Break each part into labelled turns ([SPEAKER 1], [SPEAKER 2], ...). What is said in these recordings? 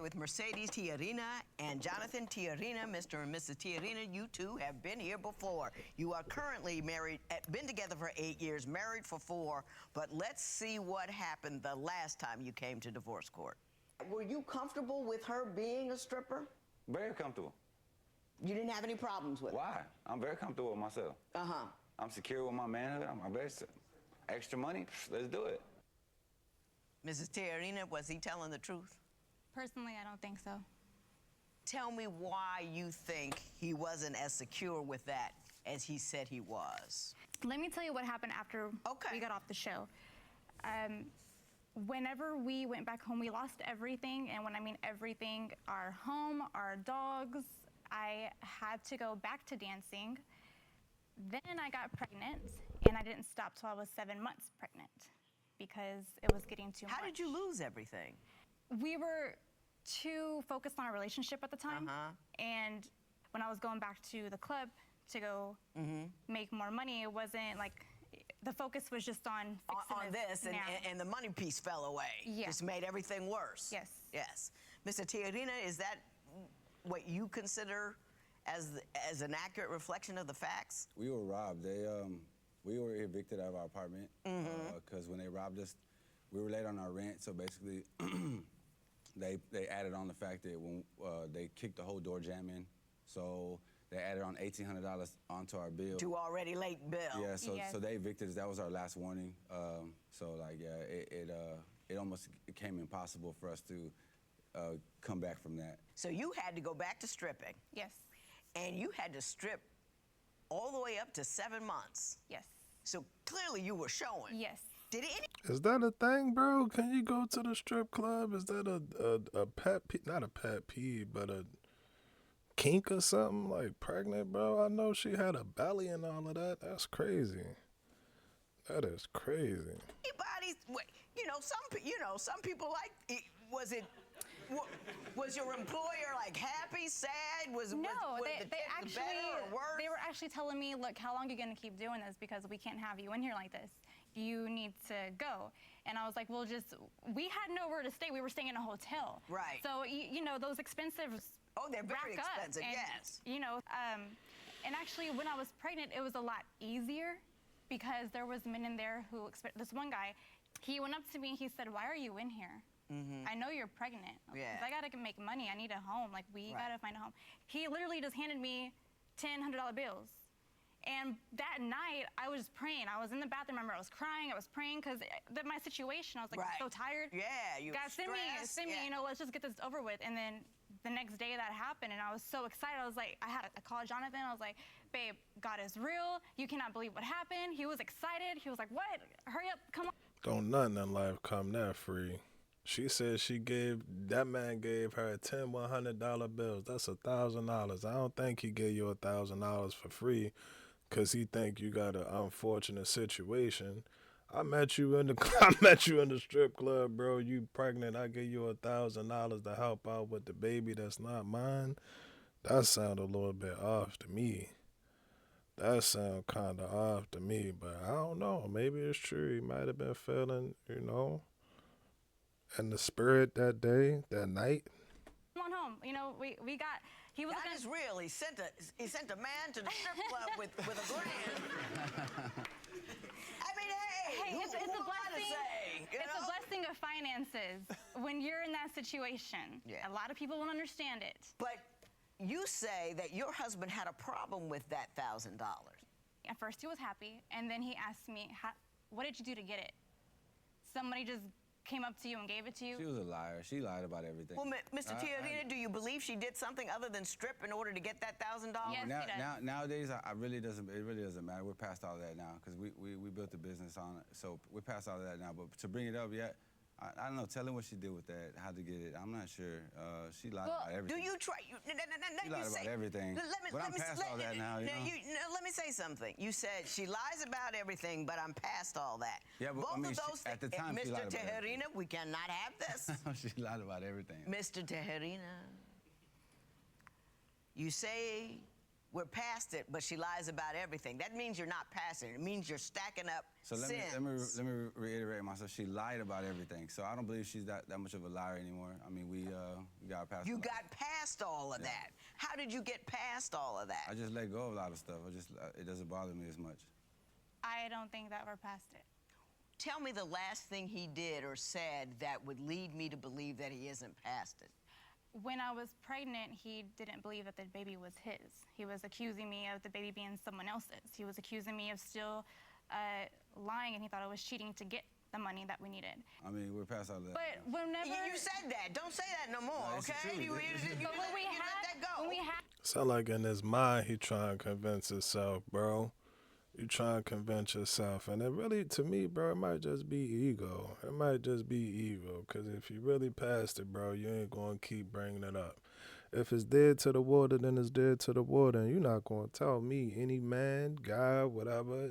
[SPEAKER 1] with Mercedes Tiarina and Jonathan Tiarina. Mr. and Mrs. Tiarina, you two have been here before. You are currently married, been together for 8 years, married for 4, but let's see what happened the last time you came to divorce court. Were you comfortable with her being a stripper?
[SPEAKER 2] Very comfortable.
[SPEAKER 1] You didn't have any problems with it?
[SPEAKER 2] Why? I'm very comfortable with myself.
[SPEAKER 1] Uh-huh.
[SPEAKER 2] I'm secure with my manhood. I'm very extra money. Let's do it.
[SPEAKER 1] Mrs. Tiarina, was he telling the truth?
[SPEAKER 3] Personally, I don't think so.
[SPEAKER 1] Tell me why you think he wasn't as secure with that as he said he was.
[SPEAKER 3] Let me tell you what happened after we got off the show. Whenever we went back home, we lost everything. And when I mean everything, our home, our dogs, I had to go back to dancing. Then I got pregnant, and I didn't stop till I was 7 months pregnant because it was getting too much.
[SPEAKER 1] How did you lose everything?
[SPEAKER 3] We were too focused on our relationship at the time. And when I was going back to the club to go make more money, it wasn't like, the focus was just on fixing
[SPEAKER 1] this, and the money piece fell away.
[SPEAKER 3] Yeah.
[SPEAKER 1] Just made everything worse.
[SPEAKER 3] Yes.
[SPEAKER 1] Yes. Mr. Tiarina, is that what you consider as an accurate reflection of the facts?
[SPEAKER 2] We were robbed. We were evicted out of our apartment because when they robbed us, we were late on our rent. So basically, they added on the fact that when they kicked the whole door jam in, so they added on $1,800 onto our bill.
[SPEAKER 1] To already late bill.
[SPEAKER 2] Yeah. So they evicted us. That was our last warning. So like it almost became impossible for us to come back from that.
[SPEAKER 1] So you had to go back to stripping.
[SPEAKER 3] Yes.
[SPEAKER 1] And you had to strip all the way up to 7 months.
[SPEAKER 3] Yes.
[SPEAKER 1] So clearly you were showing.
[SPEAKER 3] Yes.
[SPEAKER 1] Did any?
[SPEAKER 4] Is that a thing, bro? Can you go to the strip club? Is that a pet peeve? Not a pet peeve, but a kink or something? Like pregnant, bro? I know she had a belly and all of that. That's crazy. That is crazy.
[SPEAKER 1] Anybody's, some people like. Was your employer like happy, sad?
[SPEAKER 3] No,
[SPEAKER 1] was
[SPEAKER 3] they
[SPEAKER 1] actually better or worse?
[SPEAKER 3] They were actually telling me, look, how long are you gonna keep doing this? Because we can't have you in here like this. You need to go. And I was like, well, we had nowhere to stay. We were staying in a hotel.
[SPEAKER 1] Right.
[SPEAKER 3] So, those expensive.
[SPEAKER 1] Oh, they're very expensive,
[SPEAKER 3] and,
[SPEAKER 1] yes.
[SPEAKER 3] And actually, when I was pregnant, it was a lot easier because there was men in there who, this one guy, he went up to me and he said, why are you in here? I know you're pregnant.
[SPEAKER 1] Yeah.
[SPEAKER 3] I gotta make money. I need a home. Like, we gotta find a home. He literally just handed me $100 bills. And that night, I was praying. I was in the bathroom. I remember I was crying. I was praying because my situation, I was like, I'm so tired.
[SPEAKER 1] Yeah, you
[SPEAKER 3] God, send me, let's just get this over with. And then the next day that happened, and I was so excited. I was like, I called Jonathan. I was like, babe, God is real. You cannot believe what happened. He was excited. He was like, what? Hurry up, come on.
[SPEAKER 4] Don't nothing in life come that free. She said that man gave her 10 $100 bills. That's $1,000. I don't think he gave you $1,000 for free because he think you got an unfortunate situation. I met you in the strip club, bro. You pregnant. I gave you $1,000 to help out with the baby that's not mine. That sound a little bit off to me. That sound kind of off to me, but I don't know. Maybe it's true. He might have been feeling, in the spirit that day, that night.
[SPEAKER 3] Come on home. He was.
[SPEAKER 1] That is real. He sent a man to the strip club with a grand. I mean, hey,
[SPEAKER 3] it's a blessing.
[SPEAKER 1] It's
[SPEAKER 3] a blessing of finances when you're in that situation.
[SPEAKER 1] Yeah.
[SPEAKER 3] A lot of people won't understand it.
[SPEAKER 1] But you say that your husband had a problem with that $1,000.
[SPEAKER 3] At first, he was happy, and then he asked me, "What did you do to get it? Somebody just came up to you and gave it to you?"
[SPEAKER 2] She was a liar. She lied about everything.
[SPEAKER 1] Well, Mr. Tiarina, do you believe she did something other than strip in order to get that $1,000?
[SPEAKER 3] Yes, she does.
[SPEAKER 2] Nowadays, it really doesn't matter. We're past all that now because we built a business on it. So we're past all of that now. But to bring it up yet, I don't know. Tell him what she did with that, how to get it. I'm not sure. She lied about everything.
[SPEAKER 1] Do you try?
[SPEAKER 2] She lied about everything. But I'm past all that now,
[SPEAKER 1] let me say something. You said she lies about everything, but I'm past all that.
[SPEAKER 2] Yeah, but
[SPEAKER 1] Both of those
[SPEAKER 2] at the time, she lied
[SPEAKER 1] Mr.
[SPEAKER 2] about everything.
[SPEAKER 1] Tiarina, we cannot have this.
[SPEAKER 2] She lied about everything.
[SPEAKER 1] Mr. Tiarina, you say we're past it, but she lies about everything. That means you're not past it. It means you're stacking up
[SPEAKER 2] So
[SPEAKER 1] sins.
[SPEAKER 2] let me reiterate myself. She lied about everything. So I don't believe she's that much of a liar anymore. I mean, we got past.
[SPEAKER 1] You got past all of that. How did you get past all of that?
[SPEAKER 2] I just let go of a lot of stuff. It doesn't bother me as much.
[SPEAKER 3] I don't think that we're past it.
[SPEAKER 1] Tell me the last thing he did or said that would lead me to believe that he isn't past it.
[SPEAKER 3] When I was pregnant, he didn't believe that the baby was his. He was accusing me of the baby being someone else's. He was accusing me of still lying, and he thought I was cheating to get the money that we needed.
[SPEAKER 2] I mean, we're past all that.
[SPEAKER 3] But whenever...
[SPEAKER 1] You said that. Don't say that no more,
[SPEAKER 2] No, it's the
[SPEAKER 1] okay?
[SPEAKER 2] truth.
[SPEAKER 1] You let that go.
[SPEAKER 3] When we had...
[SPEAKER 4] Sound like in his mind he trying to convince himself, bro. You trying to convince yourself. And it really, to me, bro, it might just be ego. It might just be ego. Because if you really passed it, bro, you ain't going to keep bringing it up. If it's dead to the water, then it's dead to the water. And you're not going to tell me, any man, guy, whatever.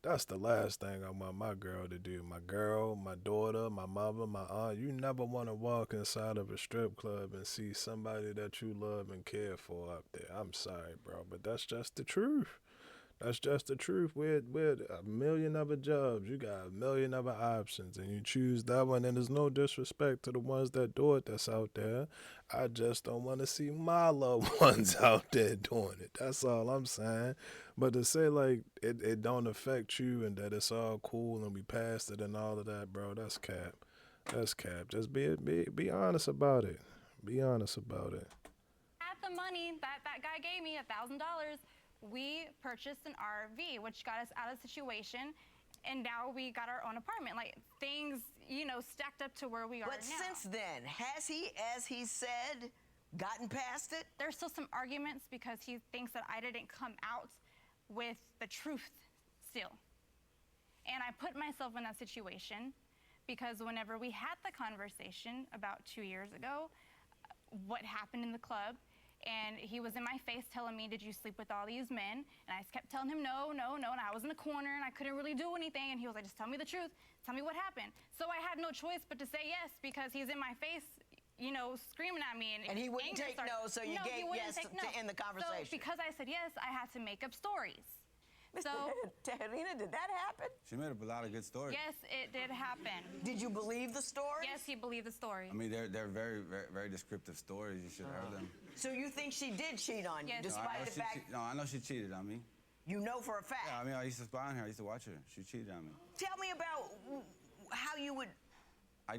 [SPEAKER 4] That's the last thing I want my girl to do. My girl, my daughter, my mother, my aunt. You never want to walk inside of a strip club and see somebody that you love and care for up there. I'm sorry, bro, but that's just the truth. That's just the truth. We're a million other jobs. You got a million other options, and you choose that one. And there's no disrespect to the ones that do it that's out there. I just don't want to see my loved ones out there doing it. That's all I'm saying. But to say, like, it don't affect you and that it's all cool and we passed it and all of that, bro, that's cap. That's cap. Just be honest about it. Be honest about it.
[SPEAKER 3] At the money that guy gave me, $1,000, we purchased an RV, which got us out of the situation, and now we got our own apartment. Like, things, stacked up to where we are now.
[SPEAKER 1] But since then, has he, as he said, gotten past it?
[SPEAKER 3] There's still some arguments because he thinks that I didn't come out with the truth still. And I put myself in that situation because whenever we had the conversation about 2 years ago, what happened in the club, and he was in my face telling me, did you sleep with all these men? And I kept telling him, no, and I was in the corner, and I couldn't really do anything, and he was like, just tell me the truth, tell me what happened. So I had no choice but to say yes, because he's in my face, screaming at me. And
[SPEAKER 1] he wouldn't take no, so you gave yes to end the conversation.
[SPEAKER 3] So because I said yes, I had to make up stories.
[SPEAKER 1] Mr. Terrina, did that happen?
[SPEAKER 2] She made up a lot of good stories.
[SPEAKER 3] Yes, it did happen.
[SPEAKER 1] Did you believe the story?
[SPEAKER 3] Yes, he believed the story.
[SPEAKER 2] I mean, they're very, very, very descriptive stories. You should have heard them.
[SPEAKER 1] So you think she did cheat on you,
[SPEAKER 3] Yes.
[SPEAKER 1] despite the fact...
[SPEAKER 2] No, I know she cheated on me.
[SPEAKER 1] You know for a fact?
[SPEAKER 2] Yeah, I mean, I used to spy on her. I used to watch her. She cheated on me.
[SPEAKER 1] Tell me about how you would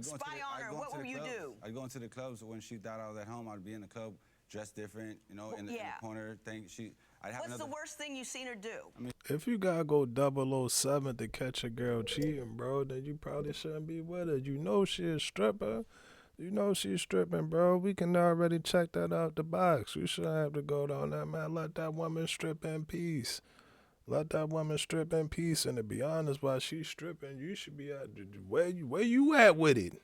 [SPEAKER 1] spy on her. What would you do?
[SPEAKER 2] I'd go into the clubs when she got out of that home. I'd be in the club dressed different, in the corner thing.
[SPEAKER 1] What's the worst thing you've seen her do?
[SPEAKER 2] I mean,
[SPEAKER 4] if you gotta go 007 to catch a girl cheating, bro, then you probably shouldn't be with her. You know she a stripper. You know she's stripping, bro. We can already check that out the box. You shouldn't have to go down there, man. Let that woman strip in peace. Let that woman strip in peace. And to be honest, while she's stripping, you should be at where you at with it?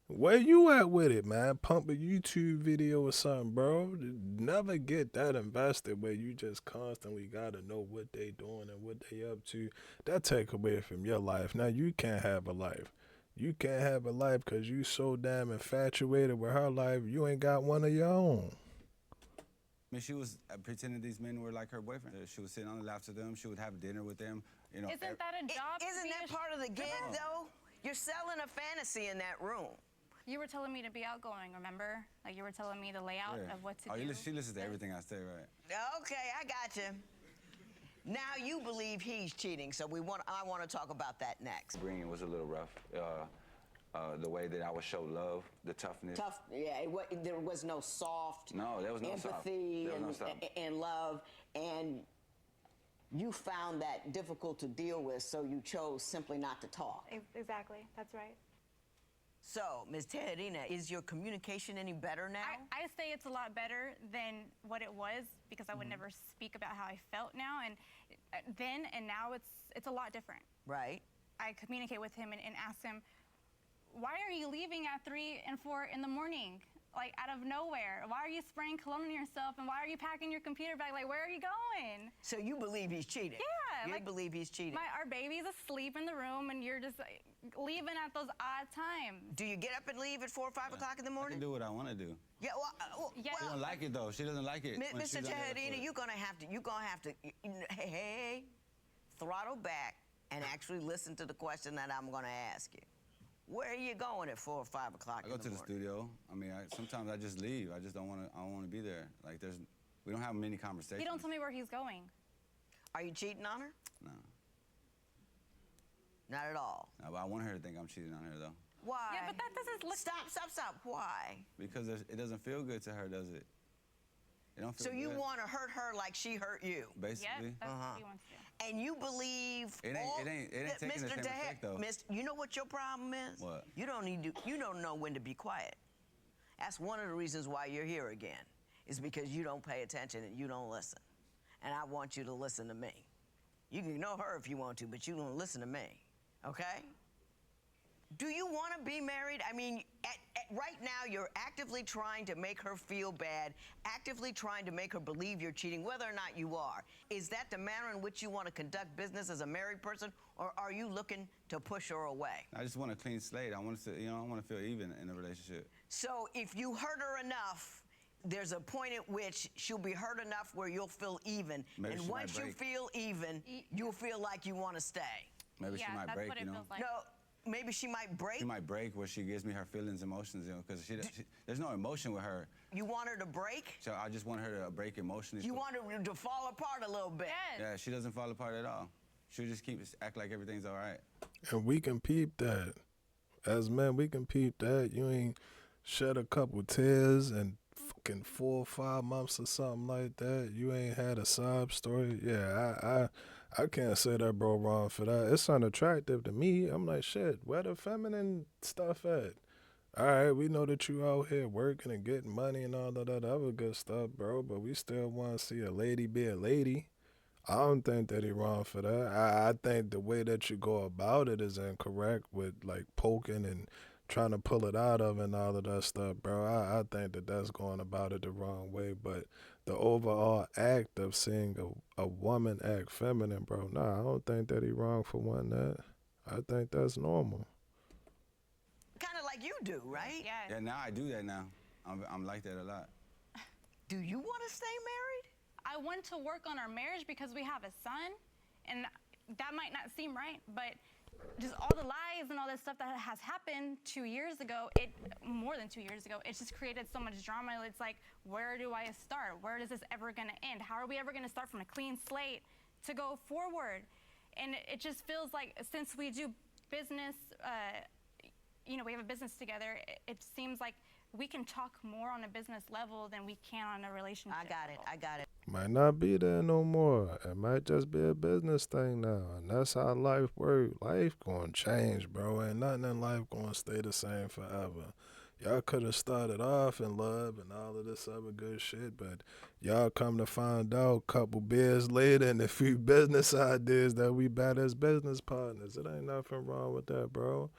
[SPEAKER 4] Where you at with it, man? Pump a YouTube video or something, bro. Never get that invested where you just constantly gotta know what they doing and what they up to. That take away from your life. Now you can't have a life. You can't have a life because you so damn infatuated with her life, you ain't got one of your own.
[SPEAKER 2] I mean, she was pretending these men were like her boyfriend. She was sitting on the laps of them. She would have dinner with them.
[SPEAKER 3] Isn't that a job?
[SPEAKER 1] Isn't that part of the gig, though? You're selling a fantasy in that room.
[SPEAKER 3] You were telling me to be outgoing, remember? Like, you were telling me the layout of what to do.
[SPEAKER 2] She listens to everything I say, right?
[SPEAKER 1] Okay, I got you. Now you believe he's cheating, so I want to talk about that next.
[SPEAKER 2] Bringing was a little rough. The way that I would show love, the toughness.
[SPEAKER 1] Tough, yeah. There was no soft.
[SPEAKER 2] No, there was no
[SPEAKER 1] empathy
[SPEAKER 2] soft.
[SPEAKER 1] and love, and you found that difficult to deal with, so you chose simply not to talk.
[SPEAKER 3] Exactly, that's right.
[SPEAKER 1] So, Ms. Terrina, is your communication any better now?
[SPEAKER 3] I say it's a lot better than what it was because I would never speak about how I felt now, and then and now it's a lot different.
[SPEAKER 1] Right.
[SPEAKER 3] I communicate with him and ask him, why are you leaving at 3 and 4 in the morning? like out of nowhere? Why are you spraying cologne on yourself, and why are you packing your computer bag? Like, where are you going?
[SPEAKER 1] So you believe he's cheating?
[SPEAKER 3] Yeah,
[SPEAKER 1] You
[SPEAKER 3] like,
[SPEAKER 1] believe he's cheating.
[SPEAKER 3] Our baby's asleep in the room, and you're just like, leaving at those odd times.
[SPEAKER 1] Do you get up and leave at 4 or 5 o'clock in the
[SPEAKER 2] I
[SPEAKER 1] morning?
[SPEAKER 2] can do what I want to do.
[SPEAKER 1] Yeah,
[SPEAKER 3] Yeah.
[SPEAKER 2] She don't like it though. She doesn't like it. when
[SPEAKER 1] Mr.
[SPEAKER 2] she's under the
[SPEAKER 1] Tejerina,
[SPEAKER 2] foot.
[SPEAKER 1] you're gonna have to, hey, throttle back and actually listen to the question that I'm gonna ask you. Where are you going at 4 or 5 o'clock
[SPEAKER 2] I
[SPEAKER 1] in
[SPEAKER 2] go
[SPEAKER 1] the
[SPEAKER 2] to the
[SPEAKER 1] morning?
[SPEAKER 2] studio. I mean, sometimes I just leave. I just don't want to. I don't want to be there. Like we don't have many conversations.
[SPEAKER 3] He don't tell me where he's going.
[SPEAKER 1] Are you cheating on her?
[SPEAKER 2] No.
[SPEAKER 1] Not at all.
[SPEAKER 2] No, but I want her to think I'm cheating on her though,
[SPEAKER 1] Why?
[SPEAKER 3] Yeah, but that doesn't look.
[SPEAKER 1] Stop. Why?
[SPEAKER 2] because it doesn't feel good to her, does it? It don't feel
[SPEAKER 1] So you
[SPEAKER 2] good.
[SPEAKER 1] want to hurt her like she hurt you?
[SPEAKER 2] Basically.
[SPEAKER 3] Yep, that's what he wants to do.
[SPEAKER 1] And you believe
[SPEAKER 2] It ain't
[SPEAKER 1] that
[SPEAKER 2] taking the
[SPEAKER 1] Mr.
[SPEAKER 2] same effect, though.
[SPEAKER 1] You know what your problem is?
[SPEAKER 2] What?
[SPEAKER 1] You don't know when to be quiet. That's one of the reasons why you're here again, is because you don't pay attention and you don't listen. And I want you to listen to me. You can ignore her if you want to, but you don't listen to me, okay? Do you want to be married? I mean, right now you're actively trying to make her feel bad, actively trying to make her believe you're cheating, whether or not you are. Is that the manner in which you want to conduct business as a married person, or are you looking to push her away?
[SPEAKER 2] I just want a clean slate. I want to, I want to feel even in a relationship.
[SPEAKER 1] So if you hurt her enough, there's a point at which she'll be hurt enough where you'll feel even.
[SPEAKER 2] Maybe
[SPEAKER 1] and
[SPEAKER 2] she might
[SPEAKER 1] once you
[SPEAKER 2] break.
[SPEAKER 1] feel even, you'll feel like you want to stay.
[SPEAKER 2] Maybe
[SPEAKER 3] Yeah,
[SPEAKER 2] she might
[SPEAKER 3] that's
[SPEAKER 2] break,
[SPEAKER 3] what it
[SPEAKER 2] you know.
[SPEAKER 3] feels like.
[SPEAKER 1] No, maybe she might break.
[SPEAKER 2] She might break where she gives me her feelings, emotions, because there's no emotion with her.
[SPEAKER 1] You want her to break?
[SPEAKER 2] So I just want her to break emotionally.
[SPEAKER 1] You want her to fall apart a little bit.
[SPEAKER 3] Yes.
[SPEAKER 2] Yeah, she doesn't fall apart at all. She'll just act like everything's all right.
[SPEAKER 4] And we can peep that. As men, we can peep that. You ain't shed a couple tears and fucking 4 or 5 months or something like that. You ain't had a sob story. Yeah, I can't say that bro wrong for that. It's unattractive to me. I'm like, shit, where the feminine stuff at? All right, we know that you out here working and getting money and all of that other good stuff, bro, but we still want to see a lady be a lady. I don't think that he wrong for that. I think the way that you go about it is incorrect with like poking and trying to pull it out of and all of that stuff, bro. I think that that's going about it the wrong way. But the overall act of seeing a woman act feminine, bro, nah, I don't think that he wrong for wanting that. I think that's normal.
[SPEAKER 1] Kind of like you do, right?
[SPEAKER 3] Yeah.
[SPEAKER 2] Yeah, now I do that now. I'm like that a lot.
[SPEAKER 1] Do you want to stay married?
[SPEAKER 3] I want to work on our marriage because we have a son, and that might not seem right, but just all the lies and all this stuff that has happened 2 years ago, more than 2 years ago, it's just created so much drama. It's like, where do I start? Where is this ever gonna end? How are we ever gonna start from a clean slate to go forward? And it just feels like since we do business, we have a business together, it seems like we can talk more on a business level than we can on a relationship level.
[SPEAKER 1] I got it.
[SPEAKER 4] Might not be there no more. It might just be a business thing now. And that's how life works. Life gonna change, bro. Ain't nothing in life gonna stay the same forever. Y'all could have started off in love and all of this other good shit, but y'all come to find out a couple beers later and a few business ideas that we bad as business partners. It ain't nothing wrong with that, bro.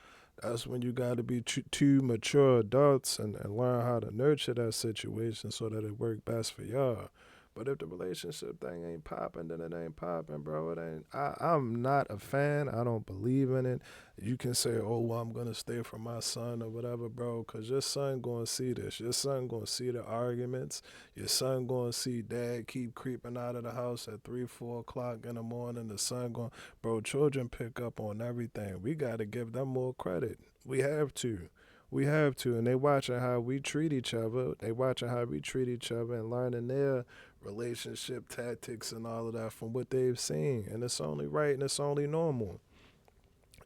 [SPEAKER 4] That's when you got to be two mature adults and learn how to nurture that situation so that it work best for y'all. But if the relationship thing ain't popping, then it ain't popping, bro. It ain't. I'm not a fan. I don't believe in it. You can say, oh, well, I'm going to stay for my son or whatever, bro, because your son going to see this. Your son going to see the arguments. Your son going to see dad keep creeping out of the house at 3, 4 o'clock in the morning. The son going, bro, children pick up on everything. We got to give them more credit. We have to. We have to. And they watching how we treat each other. They watching how we treat each other and learning their relationship tactics and all of that from what they've seen. And it's only right and it's only normal.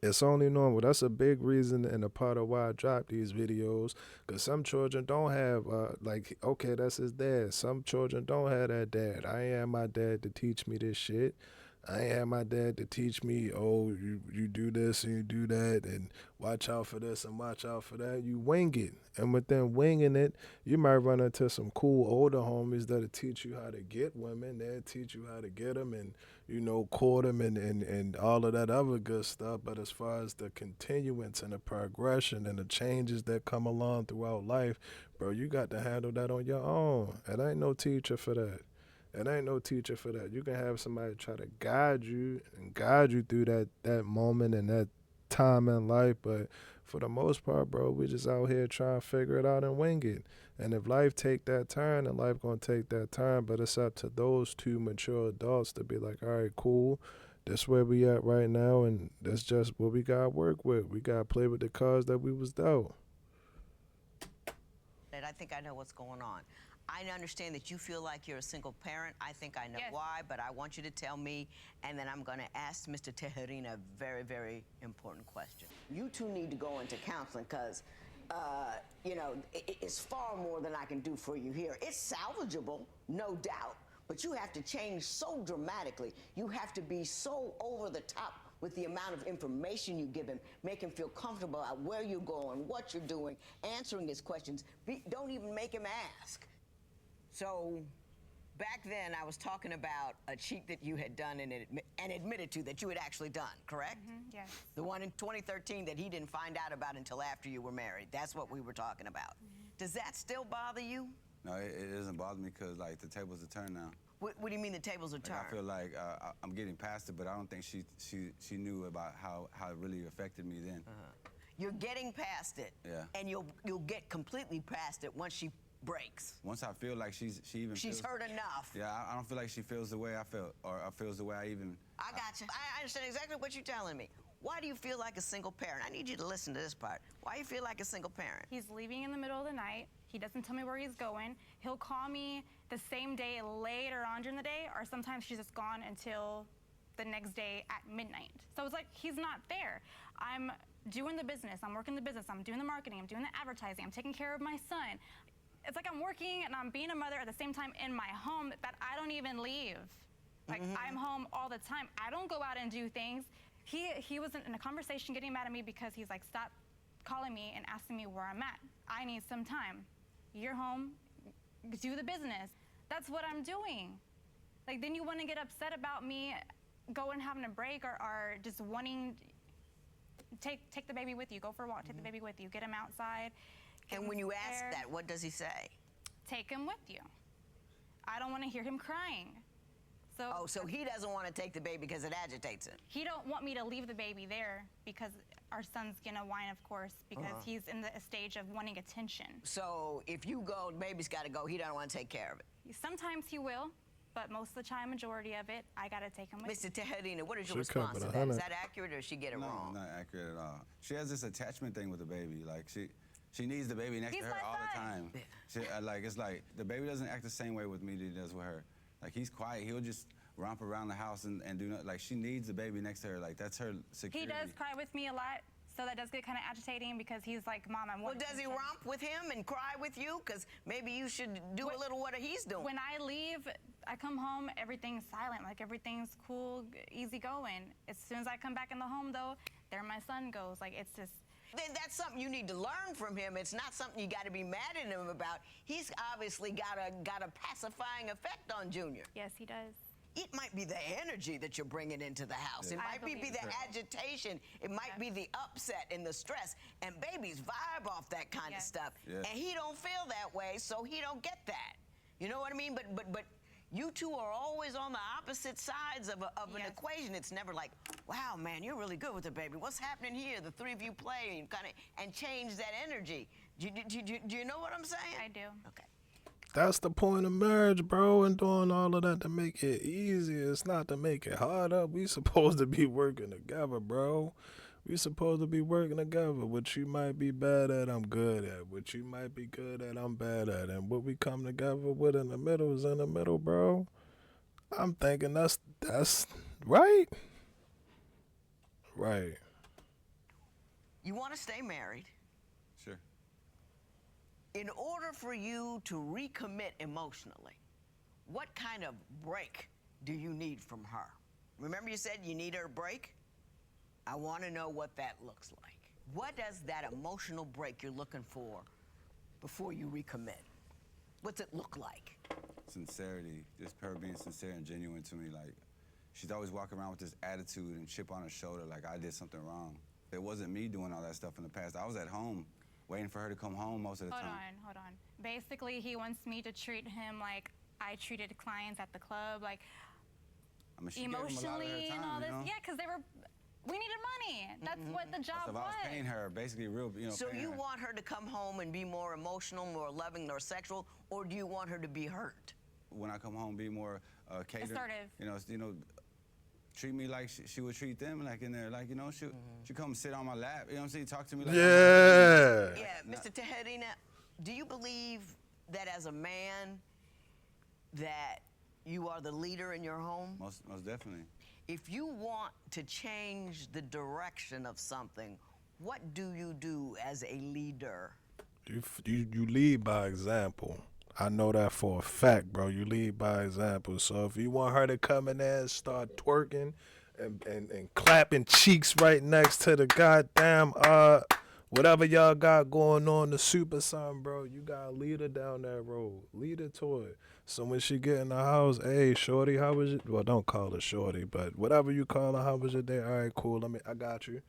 [SPEAKER 4] It's only normal. That's a big reason and a part of why I drop these videos. Because some children don't have, okay, that's his dad. Some children don't have that dad. I ain't had my dad to teach me this shit. I ain't had my dad to teach me, oh, you do this and you do that and watch out for this and watch out for that. You wing it. And within winging it, you might run into some cool older homies that'll teach you how to get women. They'll teach you how to get them and, court them and all of that other good stuff. But as far as the continuance and the progression and the changes that come along throughout life, bro, you got to handle that on your own. It ain't no teacher for that. It ain't no teacher for that. You can have somebody try to guide you and guide you through that moment and that time in life, but for the most part, bro, we just out here trying to figure it out and wing it. And if life take that turn, then life gonna take that turn. But it's up to those two mature adults to be like, all right, cool. This where we at right now, and that's just what we gotta work with. We gotta play with the cards that we was dealt.
[SPEAKER 1] And I think I know what's going on. I understand that you feel like you're a single parent. I think I know
[SPEAKER 3] Yes.
[SPEAKER 1] why, but I want you to tell me, and then I'm going to ask Mr. Teherina a very, very important question. You two need to go into counseling because, you know, it's far more than I can do for you here. It's salvageable, no doubt, but you have to change so dramatically. You have to be so over the top with the amount of information you give him, make him feel comfortable about where you're going, what you're doing, answering his questions. Don't even make him ask. So back then, I was talking about a cheat that you had done and admitted to that you had actually done, correct?
[SPEAKER 3] Yes.
[SPEAKER 1] The one in 2013 that he didn't find out about until after you were married. That's what we were talking about. Does that still bother you?
[SPEAKER 2] No, it doesn't bother me because like the tables are turned now.
[SPEAKER 1] What do you mean the tables are
[SPEAKER 2] Like,
[SPEAKER 1] turned?
[SPEAKER 2] I feel like I'm getting past it, but I don't think she knew about how it really affected me then.
[SPEAKER 1] You're getting past it.
[SPEAKER 2] Yeah.
[SPEAKER 1] And you'll get completely past it once she breaks.
[SPEAKER 2] Once I feel like she even
[SPEAKER 1] She's
[SPEAKER 2] feels,
[SPEAKER 1] heard enough.
[SPEAKER 2] Yeah, I don't feel like she feels the way I felt, or feels the way I even.
[SPEAKER 1] I got you. I understand exactly what you're telling me. Why do you feel like a single parent? I need you to listen to this part. Why do you feel like a single parent?
[SPEAKER 3] He's leaving in the middle of the night. He doesn't tell me where he's going. He'll call me the same day later on during the day, or sometimes she's just gone until the next day at midnight. So it's like he's not there. I'm doing the business. I'm working the business. I'm doing the marketing. I'm doing the advertising. I'm taking care of my son. It's like I'm working and I'm being a mother at the same time in my home that I don't even leave. Like I'm home all the time. I don't go out and do things. He was in a conversation getting mad at me because he's like, stop calling me and asking me where I'm at. I need some time. You're home, do the business. That's what I'm doing. Like then you want to get upset about me going having a break or just wanting, take the baby with you, go for a walk, take the baby with you, get him outside.
[SPEAKER 1] And when you ask that, what does he say?
[SPEAKER 3] Take him with you. I don't want to hear him crying. So,
[SPEAKER 1] Oh, so he doesn't want to take the baby because it agitates him.
[SPEAKER 3] he don't want me to leave the baby there because our son's gonna whine, of course, because he's in the stage of wanting attention.
[SPEAKER 1] So if you go, the baby's got to go. He doesn't want to take care of it.
[SPEAKER 3] Sometimes he will, but most of the time, majority of it, I gotta take him with
[SPEAKER 1] Mr. Teherina, what is your
[SPEAKER 4] She kept
[SPEAKER 1] response
[SPEAKER 4] it
[SPEAKER 1] to that? Is
[SPEAKER 4] 100.
[SPEAKER 1] that accurate or did she get it
[SPEAKER 2] No,
[SPEAKER 1] wrong?
[SPEAKER 2] not accurate at all. She has this attachment thing with the baby. Like she needs the baby next
[SPEAKER 3] He's
[SPEAKER 2] to her
[SPEAKER 3] my
[SPEAKER 2] all the
[SPEAKER 3] son.
[SPEAKER 2] time. It's like the baby doesn't act the same way with me that he does with her. Like he's quiet. He'll just romp around the house and do nothing. Like she needs the baby next to her. Like that's her
[SPEAKER 3] He
[SPEAKER 2] security.
[SPEAKER 3] does cry with me a lot, so that does get kind of agitating because he's like, Mom, I
[SPEAKER 1] Well,
[SPEAKER 3] want
[SPEAKER 1] does he
[SPEAKER 3] attention."
[SPEAKER 1] romp with him and cry with you? Because maybe you should do a little what he's doing.
[SPEAKER 3] When I leave, I come home, everything's silent, like everything's cool, easy going. As soon as I come back in the home, though, there my son goes. Like it's just.
[SPEAKER 1] Then that's something you need to learn from him. It's not something you got to be mad at him about. He's obviously got a pacifying effect on Junior.
[SPEAKER 3] Yes, he does.
[SPEAKER 1] It might be the energy that you're bringing into the house. It
[SPEAKER 3] I
[SPEAKER 1] might be
[SPEAKER 3] believe
[SPEAKER 1] the
[SPEAKER 3] so.
[SPEAKER 1] agitation. It might be the upset and the stress. And babies vibe off that kind of
[SPEAKER 3] Yes.
[SPEAKER 1] stuff.
[SPEAKER 2] Yes.
[SPEAKER 1] And he don't feel that way, so he don't get that. You know what I mean? But you two are always on the opposite sides of an
[SPEAKER 3] Yes.
[SPEAKER 1] equation. It's never like, wow, man, you're really good with the baby. What's happening here? The three of you play and change that energy. Do you know what I'm saying?
[SPEAKER 3] I do.
[SPEAKER 1] Okay.
[SPEAKER 4] That's the point of marriage, bro, and doing all of that to make it easier. It's not to make it harder. We supposed to be working together, bro. We supposed to be working together. What you might be bad at, I'm good at. What you might be good at, I'm bad at. And what we come together with in the middle is in the middle, bro. I'm thinking that's right. Right.
[SPEAKER 1] You want to stay married.
[SPEAKER 2] Sure.
[SPEAKER 1] In order for you to recommit emotionally, what kind of break do you need from her? Remember you said you need her a break? I want to know what that looks like. What does that emotional break you're looking for before you recommit? What's it look like?
[SPEAKER 2] Sincerity, just her being sincere and genuine to me. Like she's always walking around with this attitude and chip on her shoulder like I did something wrong. It wasn't me doing all that stuff in the past. I was at home waiting for her to come home most of the time.
[SPEAKER 3] Hold on. Basically, he wants me to treat him like I treated clients at the club, like
[SPEAKER 2] I mean, she gave him a lot of her
[SPEAKER 3] emotionally and
[SPEAKER 2] time,
[SPEAKER 3] all this.
[SPEAKER 2] you know?
[SPEAKER 3] Yeah, because we needed money. That's what the job
[SPEAKER 2] So if
[SPEAKER 3] was.
[SPEAKER 2] I was paying her, basically real,
[SPEAKER 1] So
[SPEAKER 2] paying
[SPEAKER 1] you
[SPEAKER 2] her.
[SPEAKER 1] want her to come home and be more emotional, more loving, more sexual, or do you want her to be hurt?
[SPEAKER 2] When I come home, be more catered.
[SPEAKER 3] Assertive.
[SPEAKER 2] Treat me like she would treat them, like in there, like, she come sit on my lap, you know what I'm saying? Talk to me like
[SPEAKER 4] Yeah.
[SPEAKER 1] Yeah, Mr. Teherina, do you believe that as a man that you are the leader in your home?
[SPEAKER 2] Most definitely.
[SPEAKER 1] If you want to change the direction of something, what do you do as a leader?
[SPEAKER 4] You lead by example. I know that for a fact, bro. You lead by example. So if you want her to come in there and start twerking and clapping cheeks right next to the goddamn whatever y'all got going on, the super something, bro, you gotta lead her down that road. Lead her to it. So when she get in the house, hey, shorty, how was it? Well, don't call her shorty, but whatever you call her, how was your day? All right, cool. I got you.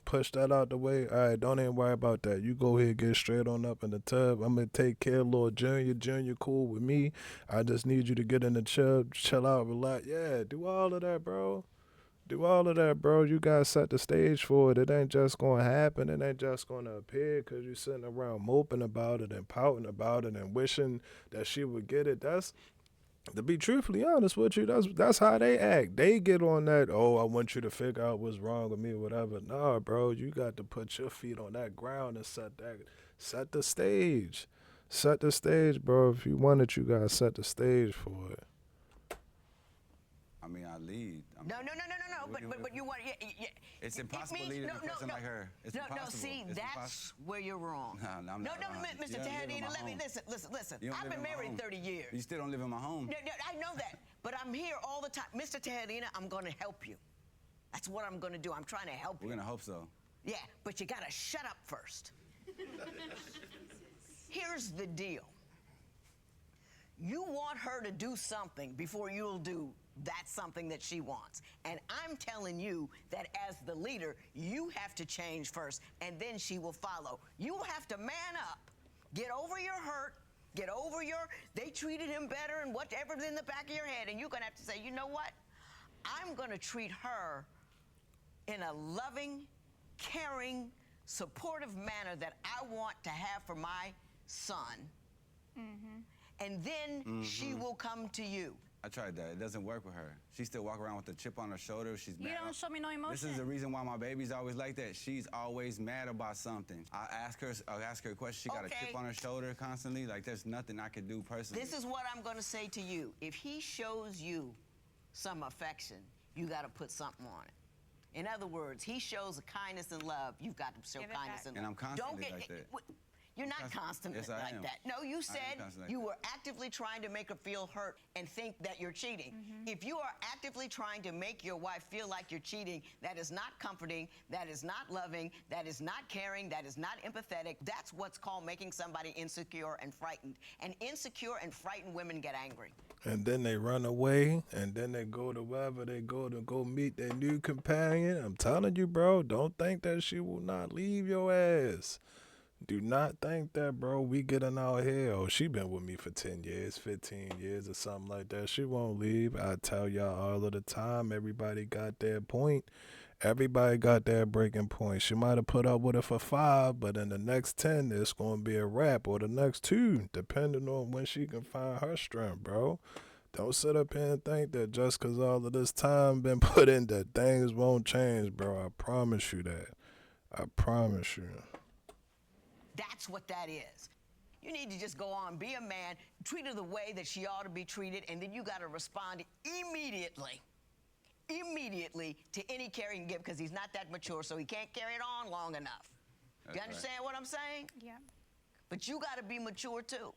[SPEAKER 4] Push that out the way. All right, don't even worry about that. You go ahead, get straight on up in the tub. I'm gonna take care of little Junior. Junior cool with me. I just need you to get in the tub, chill out, relax. Yeah, do all of that, bro. Do all of that, bro. You gotta set the stage for it. It ain't just gonna happen. It ain't just gonna appear because you're sitting around moping about it and pouting about it and wishing that she would get it. That's, to be truthfully honest with you, that's how they act. They get on that, oh, I want you to figure out what's wrong with me or whatever. Nah, bro, you got to put your feet on that ground and set the stage. Set the stage, bro. If you want it, you gotta set the stage for it.
[SPEAKER 2] I mean, I lead.
[SPEAKER 1] No. But you want. Yeah.
[SPEAKER 2] It's impossible leading a person like her. It's impossible.
[SPEAKER 1] See,
[SPEAKER 2] it's
[SPEAKER 1] that's
[SPEAKER 2] impossible.
[SPEAKER 1] where you're wrong.
[SPEAKER 2] No, I'm not wrong.
[SPEAKER 1] Mr. Teherina, let me listen. I've been married 30 years.
[SPEAKER 2] You still don't live in my home.
[SPEAKER 1] No, I know that, but I'm here all the time. Mr. Teherina, I'm going to help you. That's what I'm going to do. I'm trying to help you.
[SPEAKER 2] We're going to hope so.
[SPEAKER 1] Yeah, but you got to shut up first. Here's the deal. You want her to do something before you'll do that something that she wants. And I'm telling you that as the leader, you have to change first, and then she will follow. You have to man up, get over your hurt, get over they treated him better and whatever's in the back of your head, and you're going to have to say, you know what? I'm going to treat her in a loving, caring, supportive manner that I want to have for my son. And then she will come to you.
[SPEAKER 2] I tried that. It doesn't work with her. She still walk around with a chip on her shoulder. She's mad.
[SPEAKER 3] You don't show me no emotion.
[SPEAKER 2] This is the reason why my baby's always like that. She's always mad about something. I'll ask her a question. She got a chip on her shoulder constantly. Like, there's nothing I could do personally.
[SPEAKER 1] This is what I'm going to say to you. If he shows you some affection, you got to put something on it. In other words, he shows a kindness and love. You've got to show kindness and love.
[SPEAKER 2] And I'm constantly like that.
[SPEAKER 1] You're not constantly
[SPEAKER 2] Yes, I
[SPEAKER 1] like
[SPEAKER 2] am.
[SPEAKER 1] that. No, you said
[SPEAKER 2] like
[SPEAKER 1] you
[SPEAKER 2] that.
[SPEAKER 1] were actively trying to make her feel hurt and think that you're cheating. If you are actively trying to make your wife feel like you're cheating, that is not comforting, that is not loving, that is not caring, that is not empathetic. That's what's called making somebody insecure and frightened. And insecure and frightened women get angry.
[SPEAKER 4] And then they run away, and then they go to wherever they go to go meet their new companion. I'm telling you, bro, don't think that she will not leave your ass. Do not think that, bro. We getting out here. Oh, she been with me for 10 years, 15 years or something like that. She won't leave. I tell y'all all of the time, everybody got their point. Everybody got their breaking point. She might have put up with it for 5, but in the next 10, it's going to be a wrap, or the next 2, depending on when she can find her strength, bro. Don't sit up here and think that just because all of this time been put in that things won't change, bro. I promise you that. I promise you.
[SPEAKER 1] That's what that is. You need to just go on, be a man, treat her the way that she ought to be treated, and then you got to respond immediately to any care he can give, because he's not that mature, so he can't carry it on long enough.
[SPEAKER 2] That's
[SPEAKER 1] you understand what I'm saying?
[SPEAKER 3] Yeah.
[SPEAKER 1] But you got to be mature too.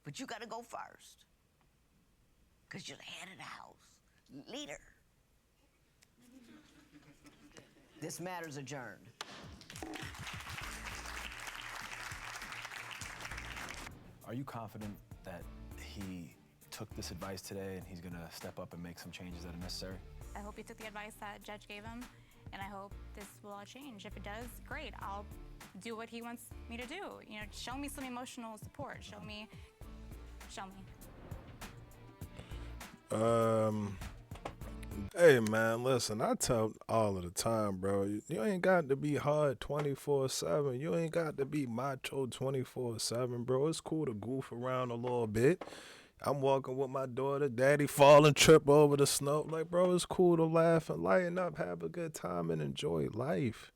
[SPEAKER 1] But you got to go first, because you're the head of the house, leader. This matter's adjourned.
[SPEAKER 5] Are you confident that he took this advice today and he's going to step up and make some changes that are necessary?
[SPEAKER 3] I hope he took the advice that Judge gave him, and I hope this will all change. If it does, great. I'll do what he wants me to do. You know, show me some emotional support. Show me.
[SPEAKER 4] Hey man, listen, I tell all of the time, bro, you ain't got to be hard 24/7. You ain't got to be macho 24/7, bro. It's cool to goof around a little bit. I'm walking with my daughter, daddy fall and trip over the snow. Like, bro, it's cool to laugh and lighten up, have a good time, and enjoy life.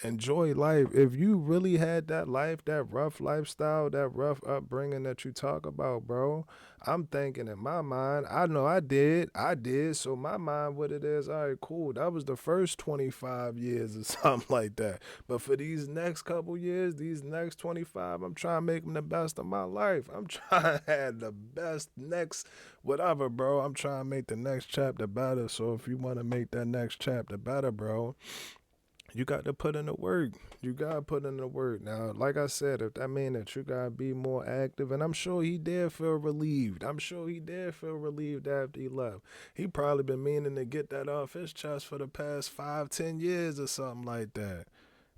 [SPEAKER 4] Enjoy life. If you really had that life, that rough lifestyle, that rough upbringing that you talk about, bro, I'm thinking in my mind, I know I did. So my mind, what it is, all right, cool. That was the first 25 years or something like that. But for these next couple years, these next 25, I'm trying to make them the best of my life. I'm trying to have the best next whatever, bro. I'm trying to make the next chapter better. So if you want to make that next chapter better, bro, you got to put in the work. You got to put in the work. Now, like I said, if that mean that you got to be more active, and I'm sure he did feel relieved. I'm sure he did feel relieved after he left. He probably been meaning to get that off his chest for the past 5, 10 years or something like that.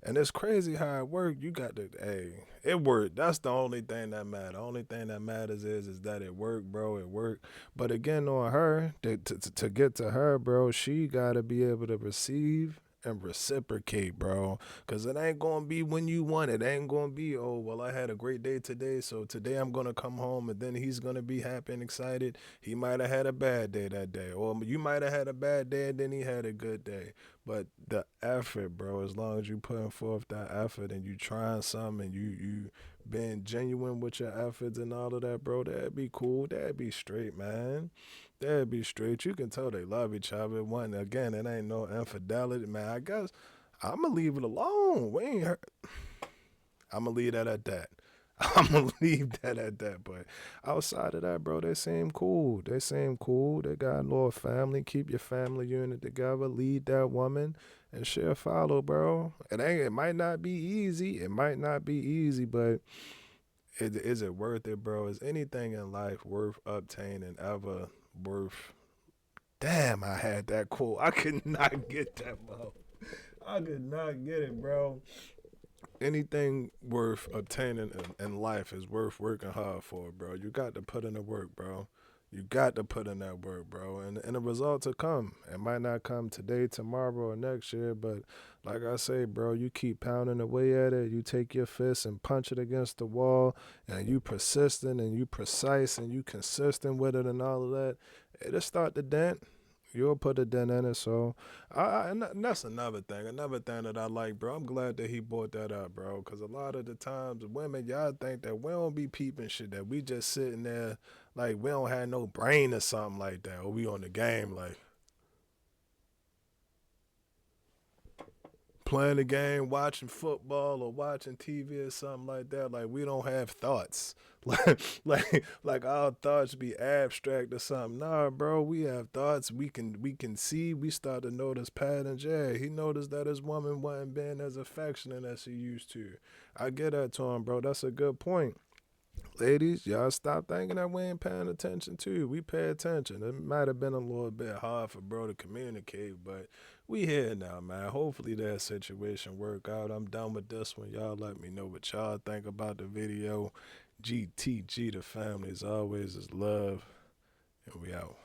[SPEAKER 4] And it's crazy how it worked. You got to, hey, it worked. That's the only thing that matters. The only thing that matters is that it worked, bro. It worked. But again, on her, to get to her, bro, she got to be able to receive and reciprocate, bro, because it ain't gonna be when you want it. Ain't gonna be, oh well, I had a great day today, so today I'm gonna come home and then he's gonna be happy and excited. He might have had a bad day that day, or you might have had a bad day and then he had a good day. But the effort, bro, as long as you putting forth that effort and you trying something and you being genuine with your efforts and all of that, bro, that'd be cool. That'd be straight, man. That'd be straight. You can tell they love each other. One, again, it ain't no infidelity, man. I guess I'm going to leave it alone. We ain't hurt. I'm going to leave that at that. I'm going to leave that at that. But outside of that, bro, they seem cool. They seem cool. They got a little family. Keep your family unit together. Lead that woman and share follow, bro. It might not be easy. It might not be easy, but is it worth it, bro? Is anything in life worth obtaining ever worth? Damn, I had that quote. I could not get that, bro. I could not get it, bro. Anything worth obtaining in life is worth working hard for, bro. You got to put in the work, bro. You got to put in that work, bro. And the results will come. It might not come today, tomorrow, or next year, but like I say, bro, you keep pounding away at it. You take your fist and punch it against the wall, and you persistent and you precise and you consistent with it and all of that. It'll start to dent. You'll put a dent in it. So, and that's another thing. Another thing that I like, bro. I'm glad that he brought that up, bro. Because a lot of the times, women, y'all think that we don't be peeping shit, that we just sitting there like we don't have no brain or something like that, or we on the game like playing the game, watching football or watching TV or something like that. Like we don't have thoughts. like our thoughts be abstract or something. Nah, bro, we have thoughts. We can see. We start to notice patterns. Yeah, he noticed that his woman wasn't being as affectionate as she used to. I get that to him, bro. That's a good point. Ladies, y'all stop thinking that we ain't paying attention too. We pay attention. It might have been a little bit hard for bro to communicate, but we here now, man. Hopefully that situation work out. I'm done with this one. Y'all let me know what y'all think about the video. GTG, the family, as always, is love, and we out.